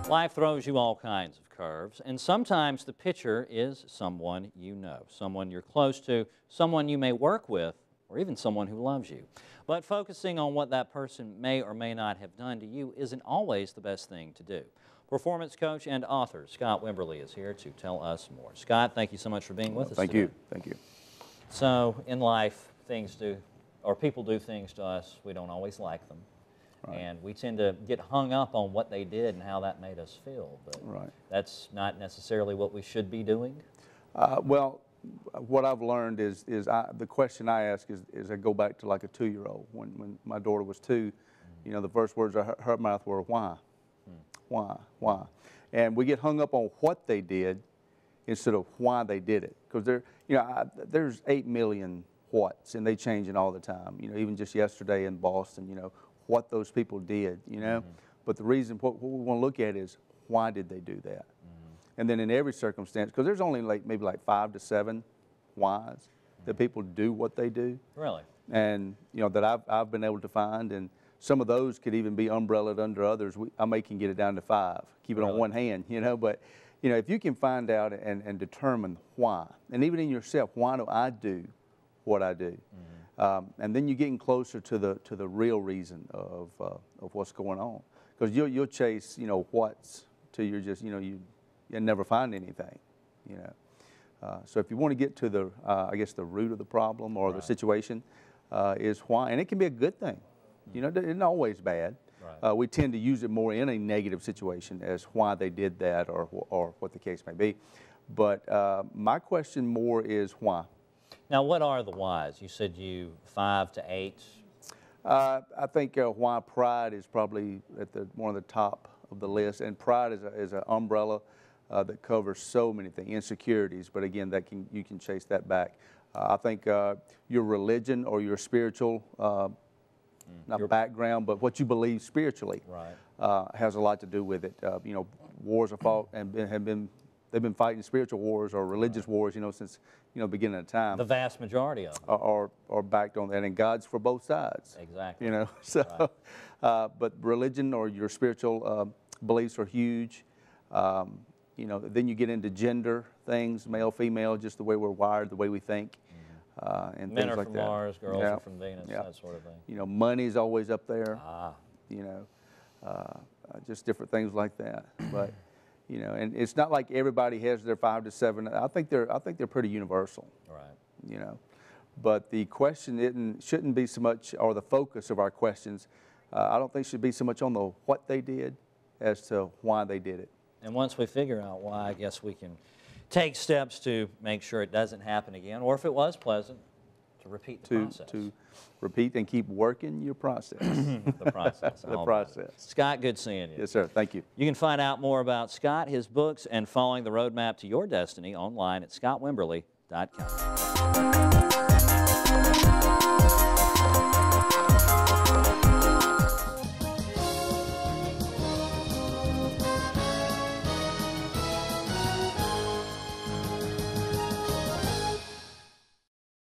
Life throws you all kinds of curves, and sometimes the pitcher is someone you know, someone you're close to, someone you may work with, or even someone who loves you. But focusing on what that person may or may not have done to you isn't always the best thing to do. Performance coach and author Scott Wimberly is here to tell us more. Scott, thank you so much for being with us today. Thank you. Thank you. So, in life, people do things to us, we don't always like them. Right. And we tend to get hung up on what they did and how that made us feel. But right. That's not necessarily what we should be doing? Well, what I've learned is the question I ask is I go back to like a 2-year-old. When my daughter was 2, you know, the first words out of her mouth were, why? Why? And we get hung up on what they did instead of why they did it. Because there's 8 million whats, and they changing all the time. You know, even just yesterday in Boston, you know, what those people did, you know. But the reason, what we want to look at is why did they do that? And then in every circumstance, because there's only maybe 5 to 7 whys that people do what they do. Really? And, you know, that I've been able to find, and some of those could even be umbrellaed under others. I may can get it down to 5, keep it on one hand, you know. But, you know, if you can find out and determine why, and even in yourself, why do I do what I do? And then you're getting closer to the real reason of what's going on, because you'll chase, you know, what's till you're just, you know, you never find anything, you know. So if you want to get to the I guess the root of the problem or the situation, is why, and it can be a good thing, you know. It isn't always bad. Right. We tend to use it more in a negative situation as why they did that or what the case may be. But my question more is why. Now, what are the whys? You said 5 to 8. I think why pride is probably at one of the top of the list, and pride is an umbrella that covers so many things, insecurities. But again, you can chase that back. I think your religion or your spiritual not background, but what you believe spiritually, has a lot to do with it. You know, wars are fought and they've been fighting spiritual wars or religious wars, you know, since, you know, beginning of time. The vast majority of them are backed on that, and God's for both sides. Exactly. You know, so, but religion or your spiritual beliefs are huge. You know, then you get into gender things, male, female, just the way we're wired, the way we think, and Men things are like from that. Mars, girls are from Venus, that sort of thing. You know, money's always up there. You know, just different things like that. But you know, and it's not like everybody has their 5 to 7. I think they're pretty universal. Right. You know, but the question shouldn't be so much, or the focus of our questions, I don't think should be so much on the what they did as to why they did it. And once we figure out why, I guess we can take steps to make sure it doesn't happen again, or if it was pleasant, to repeat the process. To repeat and keep working your process. The process. The process. Scott, good seeing you. Yes, sir. Thank you. You can find out more about Scott, his books, and following the roadmap to your destiny online at scottwimberly.com.